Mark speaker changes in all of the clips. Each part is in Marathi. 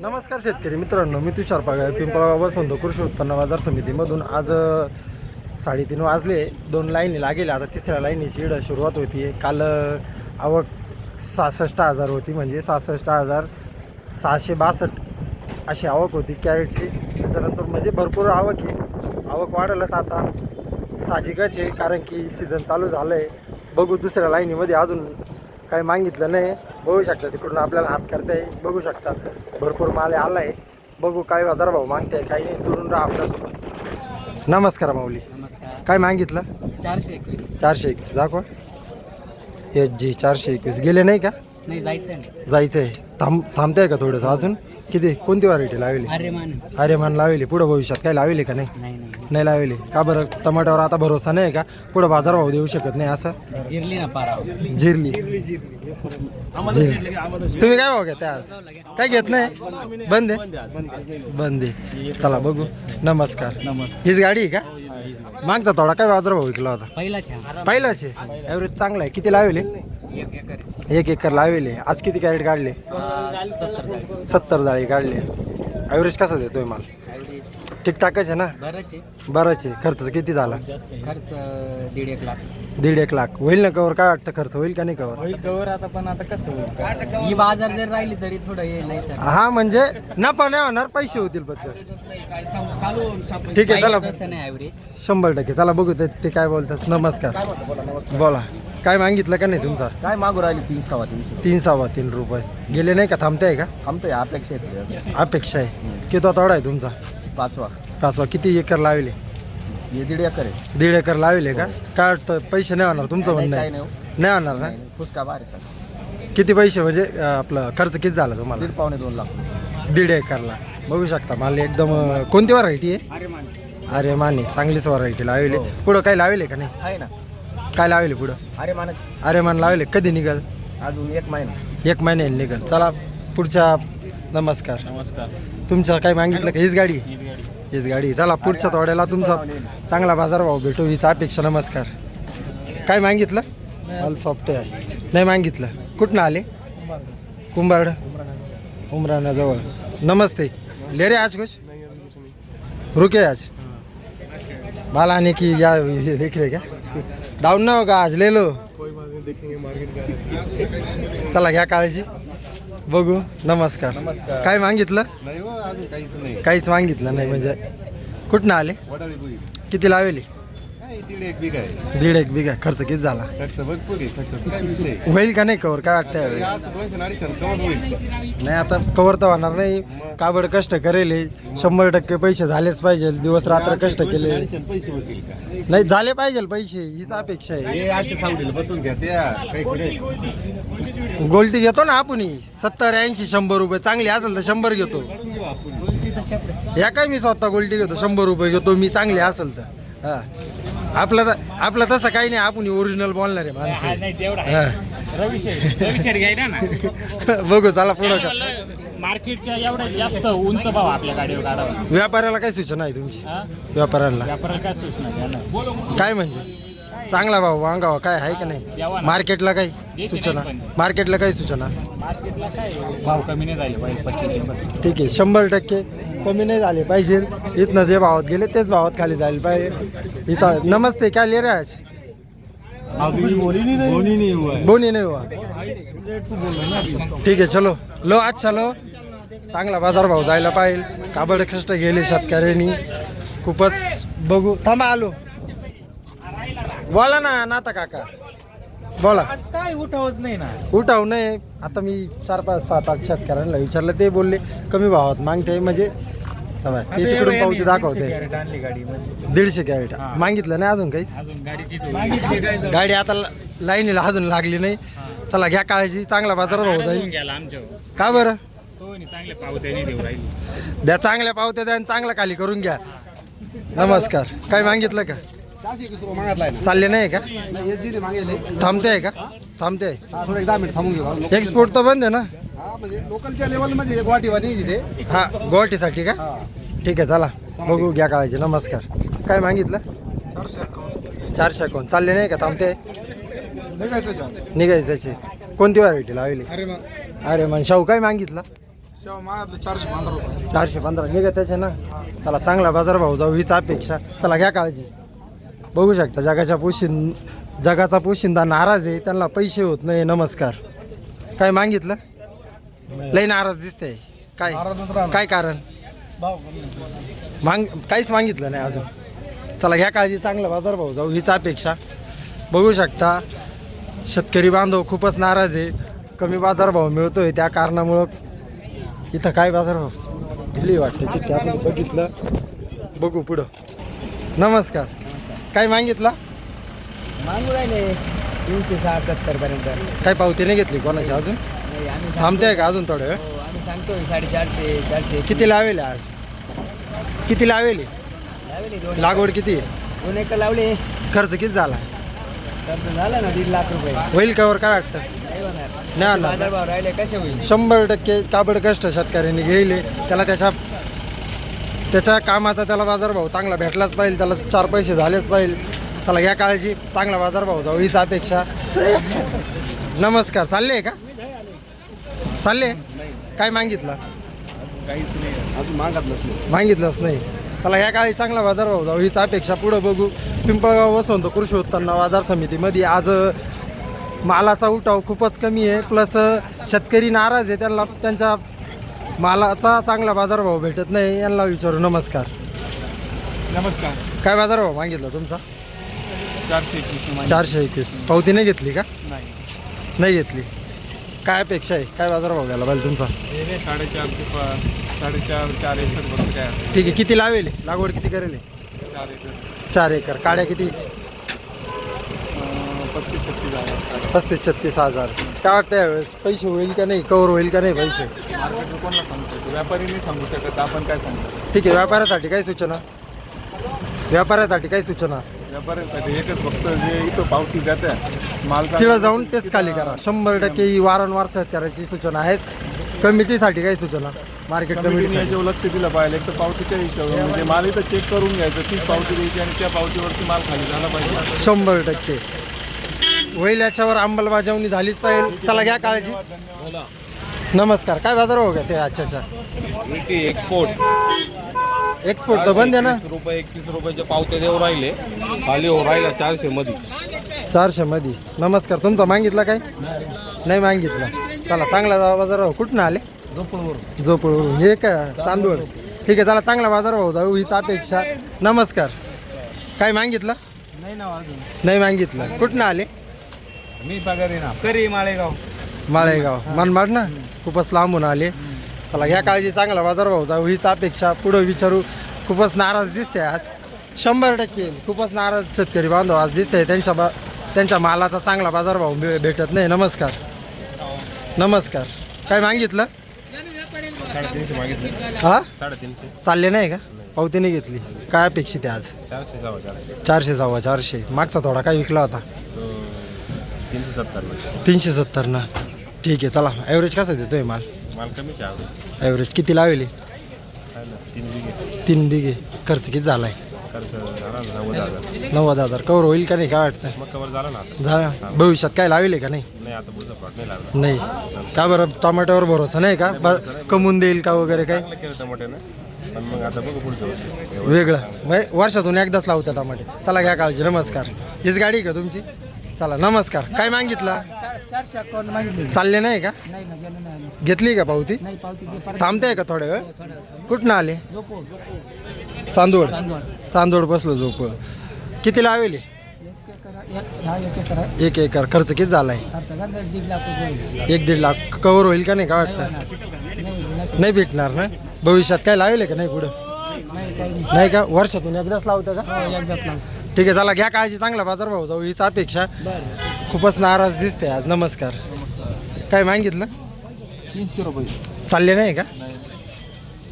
Speaker 1: नमस्कार शेतकरी मित्रांनो, मी तुषार पागळे पिंपळगाव बसवंत कृषी उत्पन्न बाजार समितीमधून. आज 3:30 वाजले, 2 लाईनी लागेल. आता तिसऱ्या लाईनीची सुरुवात होती. काल आवक 66,000 होती, म्हणजे 66,662 अशी आवक होती कॅरेटची. त्याच्यानंतर म्हणजे भरपूर आवक आहे. आवक वाढलंच आता साहजिकच आहे, कारण की सीझन चालू झालं आहे. बघू दुसऱ्या लाईनीमध्ये अजून काही मागितलं नाही. बघू शकता तिकडून आपल्याला हात करताय, बघू शकता भरपूर माल आला आहे. बघू काय बाजारभाव मागताय, काही नाही. जोडून राहा आपल्यासोबत. नमस्कार माऊली.
Speaker 2: नमस्कार.
Speaker 1: काय मागितलं?
Speaker 2: 421.
Speaker 1: 421 दाखवा. HG 421 गेले नाही का?
Speaker 2: नाही, जायचं नाही.
Speaker 1: जायचं आहे. थांबताय का थोडंसं अजून? किती कोणती व्हरायटी लावली? आर्यमान लावली. पुढं भविष्यात काय लावली का नाही? नाही लावली का बरं? टमाट्यावर आता भरोसा नाही का? पुढं बाजारभाव देऊ शकत नाही असं?
Speaker 2: जिरली ना पारा.
Speaker 1: जिरली. तुम्ही काय भाव घेता आज? काय घेत नाही? बंद आहे. बंद आहे. चला बघू. नमस्कार. हीच गाडी आहे का? मागचा थोडा काय बाजारभाव विकला होता? पहिलाच आहे. ॲव्हरेज चांगला आहे. किती लावले? 1 एकर लावले. आज किती कॅरेट काढले? 70 जाळी काढले. ॲव्हरेज कसा देतोय माल? ठीकठाकच आहे ना? बरंच आहे. खर्च किती झाला?
Speaker 2: खर्च 1.5 लाख.
Speaker 1: 1.5 लाख होईल ना कवर? काय वाटतं खर्च होईल का नाही कवर?
Speaker 2: कवर आता, पण आता कसं होईल? ही बाजार जर राहिली तरी थोडं येईल, नाही तर
Speaker 1: हा, म्हणजे नफा नाही होणार, पैसे होतील फक्त. ठीक आहे, चला.
Speaker 2: तसं नाही ॲव्हरेज.
Speaker 1: 100%. चला बघू ते काय बोलतात. नमस्कार. बोला. काय मागितलं का नाही तुमचा?
Speaker 3: काय मागू राहिली?
Speaker 1: 3 रुपये गेले नाही का? थांबताय का?
Speaker 3: थांबतोय. अपेक्षा आहे.
Speaker 1: अपेक्षा आहे. किती तोडा आहे तुमचा? 5वा. किती एकर लावले?
Speaker 3: हे 1.5 एकर आहे.
Speaker 1: 1.5 एकर लावले का? काय वाटतं पैसे नाही होणार तुमचं म्हणणं आहे? नाही होणार ना?
Speaker 3: फुसका बारे सर.
Speaker 1: किती पैसे म्हणजे आपलं खर्च किती झाला तुम्हाला?
Speaker 3: 1.5-2 लाख.
Speaker 1: 1.5 एकरला. बघू शकता माल एकदम. कोणती व्हरायटी आहे? आर्यमान आहे. चांगलीच व्हरायटी लावली. पुढं काय लावले का नाही?
Speaker 3: आहे ना.
Speaker 1: काय लावले पुढं? आर्यमान लावले. कधी निघाल?
Speaker 3: अजून 1 महिना.
Speaker 1: 1 महिन्याने निघाल. चला पुढच्या. नमस्कार. तुमचं काय मागितलं का? हीच गाडी? हीच गाडी. चला पुढच्या तोड्याला तुमचा चांगला बाजारभाव भेटू हीच अपेक्षा. नमस्कार. काय मागितलं? माल सॉफ्ट आहे. नाही मागितलं. कुठनं आले? कुंभारड. उमरानाजवळ. नमस्ते. ले रे आज कुछ रुके आज माल आने की या देख रहे क्या? डाऊन ना होगा आज, ले लो. चला घ्या काळजी. बघू. नमस्कार. काय मागितलं? काहीच मागितलं नाही. म्हणजे कुठनं आले? किती लावले? 1.5 बिघा. खर्च किती झाला? होईल का नाही कवर? काय वाटतंय? नाही आता कवर तर होणार नाही. काबड कष्ट करेल. 100% पैसे झालेच पाहिजे. दिवस रात्र कष्ट केले. नाही झाले पाहिजे पैसे, हीच अपेक्षा आहे. गोल्टी घेतो ना आपण 70, 80, 100 रुपये. चांगली असेल तर 100 घेतो. या काय मी स्वतः गोल्टी घेतो, 100 रुपये घेतो मी. चांगली असेल तर. हा, आपलं तसं काही नाही. आपण ओरिजिनल बोलणार आहे माणसं. बघू चला पुढं. का
Speaker 4: मार्केटच्या एवढ्या जास्त उंच भाव आपल्या गाडीवर काढावा.
Speaker 1: व्यापाऱ्याला काय सूचना आहे तुमची? व्यापाऱ्यांना
Speaker 4: काय सूचना?
Speaker 1: काय म्हणजे चांगला भाव मागावा काय आहे का नाही? मार्केटला काही सूचना? मार्केटला काही सूचना?
Speaker 4: मार्केटला काय भाव कमी नाही झाले पाहिजे. 25.
Speaker 1: ठीक आहे. 100% कमी नाही झाले पाहिजे. इथनं जे भावात गेले तेच भावात खाली जायला पाहिजे. हिचा. नमस्ते. क्या ले रहे आज? बोनी नाही हुआ. ठीक आहे. चलो लो आज चलो. चांगला बाजारभाव जायला पाहिजे. काबड कष्ट गेले शेतकऱ्यांनी खूपच. बघू. थांबा आलो. बोला ना नाता काका. बोला.
Speaker 4: काय उठावच नाही ना.
Speaker 1: उठाव नाही. आता मी 4, 5, 7, 8 शेतकऱ्यांना विचारलं. ते बोलले कमी भावात मागते. म्हणजे ते तिकडून पावती दाखवते. 150 कॅरेट मागितलं नाही अजून काहीच. गाडी आता लाईनीला अजून लागली नाही. चला घ्या काळजी. चांगला बाजारभाव जाईल. का बरं? द्या चांगल्या पावत्या द्या आणि चांगला खाली करून घ्या. नमस्कार. काय मागितलं का? चालले नाही का? थांबते आहे का? थांबते आहे.
Speaker 3: थोडं 10 मिनिट थांबून घेऊ.
Speaker 1: एक्सपोर्ट तर बंद आहे ना?
Speaker 3: म्हणजे लोकलच्या लेवलमध्ये गुवाहाटीवाली तिथे.
Speaker 1: हा, गुवाहाटीसाठी का? ठीक आहे. चला बघू. घ्या काळजी. नमस्कार. काय मागितलं? 451. चालले नाही का? थांबते. निघायचं. कोणती व्हरायटी लावली? अरे मग शाहू काय मागितला?
Speaker 3: शेव मागितलं 415 रुपये.
Speaker 1: 415 निघा त्याचे ना. चला चांगला बाजारभाव जाऊ हीच अपेक्षा. चला घ्या काळजी. बघू शकता जगाचा पोशिंदा नाराज आहे, त्यांना पैसे होत नाही. नमस्कार. काय मागितलं? लई नाराज दिसते. काय कारण? काहीच मागितलं नाही अजून. चला घ्या काळजी. चांगला बाजारभाव जाऊ हीच अपेक्षा. बघू शकता शेतकरी बांधव खूपच नाराज आहे. कमी बाजारभाव मिळतोय त्या कारणामुळं. इथं काय बाजारभाव दिली वाटते चिठ्ठी आपण बघितलं. बघू पुढं. नमस्कार. काय मागितला?
Speaker 2: मागू राहिले 360-70 पर्यंत.
Speaker 1: काय पावती नाही घेतली कोणाची अजून?
Speaker 2: नाही, आम्ही
Speaker 1: थांबते का अजून थोडं वेळ?
Speaker 2: हो, आम्ही सांगतोय 450-400.
Speaker 1: किती लावेले आज? किती लावेले?
Speaker 2: लावले 2
Speaker 1: लागवड किती?
Speaker 2: 2 एकर लावले.
Speaker 1: खर्च किती झाला?
Speaker 2: खर्च झाला ना 1.5 लाख रुपये.
Speaker 1: होईल कावर काय वाटतं?
Speaker 2: नाही होणार.
Speaker 1: नाही होणार.
Speaker 2: बाजारभाव राहिले कसे होईल?
Speaker 1: 100% काबड कष्ट शेतकऱ्यांनी घेले. त्याला त्याच्या कामाचा त्याला बाजारभाव चांगला भेटलाच पाहिजे. त्याला 4 पैसे झालेच पाहिजे. चला या काळजी. चांगला बाजारभाव जाऊ हीच अपेक्षा. नमस्कार. चालले का? चालले. काय मागितलं?
Speaker 3: काहीच नाही अजून
Speaker 1: मागितलंच नाही. चला या काळी चांगला बाजारभाव जाऊ हीच अपेक्षा. पुढं बघू. पिंपळगाव वसंत कृषी उत्पन्न बाजार समितीमध्ये आज मालाचा उठाव खूपच कमी आहे. प्लस शेतकरी नाराज आहे. त्यांच्या मालाचा चांगला बाजारभाव भेटत नाही. यांना विचारू. नमस्कार. काय बाजारभाव मागितला तुमचा? 421. पावती नाही घेतली का? नाही घेतली. काय अपेक्षा आहे? काय बाजारभाव घ्यायला पाहिजे तुमचा?
Speaker 3: 4.5 एकर.
Speaker 1: ठीक आहे. किती लावेल? लागवड किती करेल? 4 एकर. काड्या किती? 35-36 हजार. काय वाटतं यावेळेस पैसे होईल का नाही? कवर होईल का नाही पैसे?
Speaker 3: मार्केट कोणाला सांगतो? व्यापारी नाही सांगू शकत. आपण काय सांगतो?
Speaker 1: ठीक आहे. व्यापाऱ्यासाठी काय सूचना?
Speaker 3: व्यापाऱ्यांसाठी एकच फक्त जे इथं पावती देते माल
Speaker 1: तिथं जाऊन तेच खाली करा. 100% ही वारंवार शेतकऱ्याची सूचना आहेच. कमिटीसाठी काय सूचना? मार्केट
Speaker 3: कमिटीने
Speaker 1: कमिटी
Speaker 3: याच्यावर लक्ष दिलं पाहिजे. एक तर पावतीच्या हिशोबाने म्हणजे माल इथं चेक करून घ्यायचं. तीच पावती द्यायची आणि त्या पावतीवरती माल खाली झाला पाहिजे.
Speaker 1: 100% होईल. याच्यावर अंमलबजावणी झालीच पाहिजे. चला घ्या काळजी. नमस्कार. काय बाजार हो ते आजच्या? एक्सपोर्ट तर बंद आहे ना.
Speaker 5: 21 रुपयाच्या पावत्या देऊ राहिले. खाली हो राहिला 400 मध्ये.
Speaker 1: 400 मध्ये. नमस्कार. तुमचा मागितला काय? नाही मागितला. चला चांगला बाजार. कुठून आले? जोपूरवरून. हे का तांदूळ? ठीक आहे. चला चांगला बाजारभाव जाऊ हीच अपेक्षा. नमस्कार. काय मागितलं? नाही मागितलं. कुठून आले?
Speaker 5: मी पगारी ना करी
Speaker 1: माळेगाव मनमाड ना. खूपच लांबून आले. चला घ्या काळजी. चांगला बाजारभाव जाऊ हीच अपेक्षा. पुढं विचारू. खूपच नाराज दिसते आज. 100% खूपच नाराज शेतकरी बांधव आज दिसते. त्यांच्या मालाचा चांगला बाजारभाव भेटत नाही. नमस्कार. काय मागितलं?
Speaker 5: 350 मागितले.
Speaker 1: हा
Speaker 5: 350.
Speaker 1: चालले नाही का? पावती नाही घेतली. काय अपेक्षित आहे आज? 400 जावा 400. मागचा थोडा काय विकला होता? 370 ना. ठीक आहे. चला ॲव्हरेज कसं देतोय माल?
Speaker 5: कमीच आहे.
Speaker 1: ॲव्हरेज किती लावेले? 3 बिघे. खर्च किती झालाय? 90,000. कवर होईल का नाही? काय वाटतं?
Speaker 5: मग कवर झाला ना.
Speaker 1: झाला. भविष्यात काय लावेले का नाही?
Speaker 5: आता पुढचा प्लॉट नाही लागला.
Speaker 1: नाही का बरं? टमाट्यावर भरोसा नाही का? कमवून देईल का वगैरे काय?
Speaker 5: केलं टमाट्यानं. पण मग आता बघू पुढचं वर्षी.
Speaker 1: वेगळं म्हणजे वर्षातून एकदाच लावतात टमाटे. चला घ्या काळजी. नमस्कार. हीच गाडी का तुमची? चला नमस्कार. काय मागितला?
Speaker 2: 451 मागितले.
Speaker 1: चालले नाही का?
Speaker 2: नाही ना, गेलो नाही.
Speaker 1: घेतली का पावती?
Speaker 2: नाही पावती दे.
Speaker 1: थांबताय का थोड्या वेळ? कुठनं आले? चांदोड बसलो झोप. किती लावेली?
Speaker 2: 1 एकर आहे.
Speaker 1: 1 एकर. खर्च किती झालाय?
Speaker 2: खर्च का 1.5 लाख रुपये.
Speaker 1: 1-1.5 लाख. कवर होईल का नाही? काय वाटतं? नाही भेटणार ना. भविष्यात काय लावेले का नाही पुढं? नाही का? वर्षातून एकदाच लावतं का? ठीक आहे. चला घ्या काळजी. चांगला बाजारभाव जाऊ हीच अपेक्षा. खूपच नाराज दिसते आज. नमस्कार. काय मागितलं?
Speaker 3: 300 रुपये.
Speaker 1: चालले नाही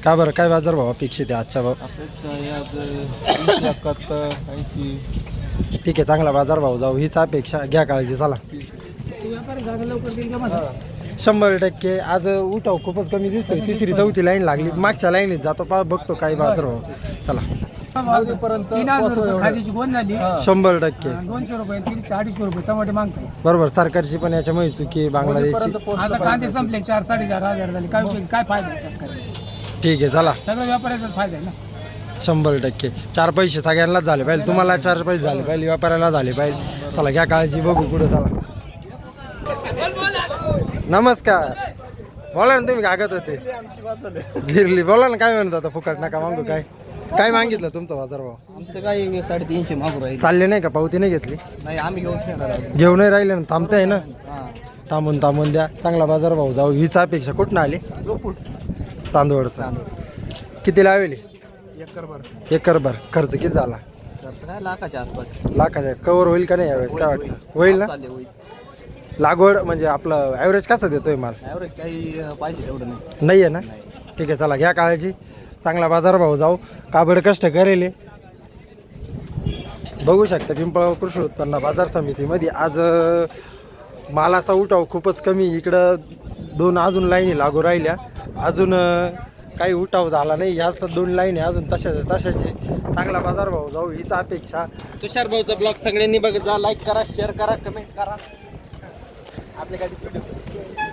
Speaker 1: का बरं? काय बाजारभाव अपेक्षित आहे आजच्या भाव?
Speaker 3: अपेक्षा आहे आज 80.
Speaker 1: ठीक आहे. चांगला बाजारभाव जाऊ हीच अपेक्षा. घ्या काळजी. चला. 100% आज उठाव खूपच कमी दिसतोय. 3री 4थी लाईन लागली. मागच्या लाईनीत जातो बघतो काय बाजारभाव. चला.
Speaker 2: खादीची गोंद झाली
Speaker 1: 100%.
Speaker 2: 200 रुपये 300-250 रुपये टमाटे मागताय.
Speaker 1: बरोबर, सरकारची पण याच्यामुळे चुकी आहे, बांगलादेशची.
Speaker 2: आता कांदे संपले 4-4.5 झाले. काय फायदा आहे शेतकऱ्याला?
Speaker 1: ठीक आहे, चला
Speaker 2: सगळं व्यापाऱ्याचाच फायदा आहे ना.
Speaker 1: 100%. 4 पैसे सगळ्यांनाच झाले पाहिजे, तुम्हाला 4 पैसे झाले पाहिजे, व्यापाऱ्याला झाले पाहिजे. चला घ्या काळजी, बघू पुढे. चला नमस्कार. बोला ना, तुम्ही कागद होते गिरली. बोला ना, काय म्हणत आता? फुकट नका मागू. काय मागितलं तुमचा बाजार भाव?
Speaker 2: आमचं काय 350 मागू राहील.
Speaker 1: चालले नाही का? पावती नाही घेतली?
Speaker 2: नाही, आम्ही
Speaker 1: घेऊनही राहिले ना, थांबताय ना? थांबून द्या. चांगला बाजार भाव जाऊ हीच अपेक्षा. कुठं आले? चांदवडचा. किती लावेली? एकरभर. खर्च किती झाला?
Speaker 2: लाखाच्या आसपास.
Speaker 1: लाखाच्या कवर होईल का नाही यावेळेस? काय वाटतं? होईल ना? लागवड म्हणजे आपलं ॲव्हरेज कसं देतोय माल?
Speaker 2: ॲव्हरेज काही पाहिजे तेवढं नाही.
Speaker 1: नाही आहे ना? ठीक आहे, चला घ्या काळजी. चांगला बाजार भाव जाऊ. काबड कष्ट करेल. बघू शकता पिंपळगाव कृषी उत्पन्न बाजार समितीमध्ये आज मालाचा उठाव खूपच कमी. इकडं 2 अजून लाईनी लागू राहिल्या. अजून काही उठाव झाला नाही. ह्याच 2 लाईनी अजून तशाचे. चांगला बाजार भाव जाऊ हीच अपेक्षा.
Speaker 2: तुषार भाऊचा ब्लॉग सगळ्यांनी बघत जा. लाईक करा, शेअर करा, कमेंट करा.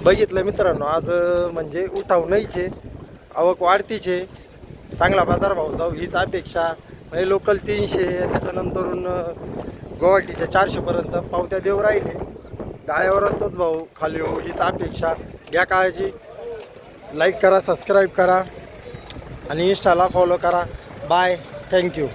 Speaker 1: बघितलं मित्रांनो, आज म्हणजे उठाव नाहीच आहे, आवक वाढतीचे. चांगला बाजार भाव जाऊ हीच अपेक्षा. म्हणजे लोकल 300, त्याच्यानंतरून गुवाहाटीच्या 400पर्यंत पावत्या देऊ राहिले. गाळ्यावरच भाऊ खाली होऊ हीच अपेक्षा. घ्या काळजी. लाईक करा, सबस्क्राईब करा आणि इंस्टाला फॉलो करा. Bye, thank you.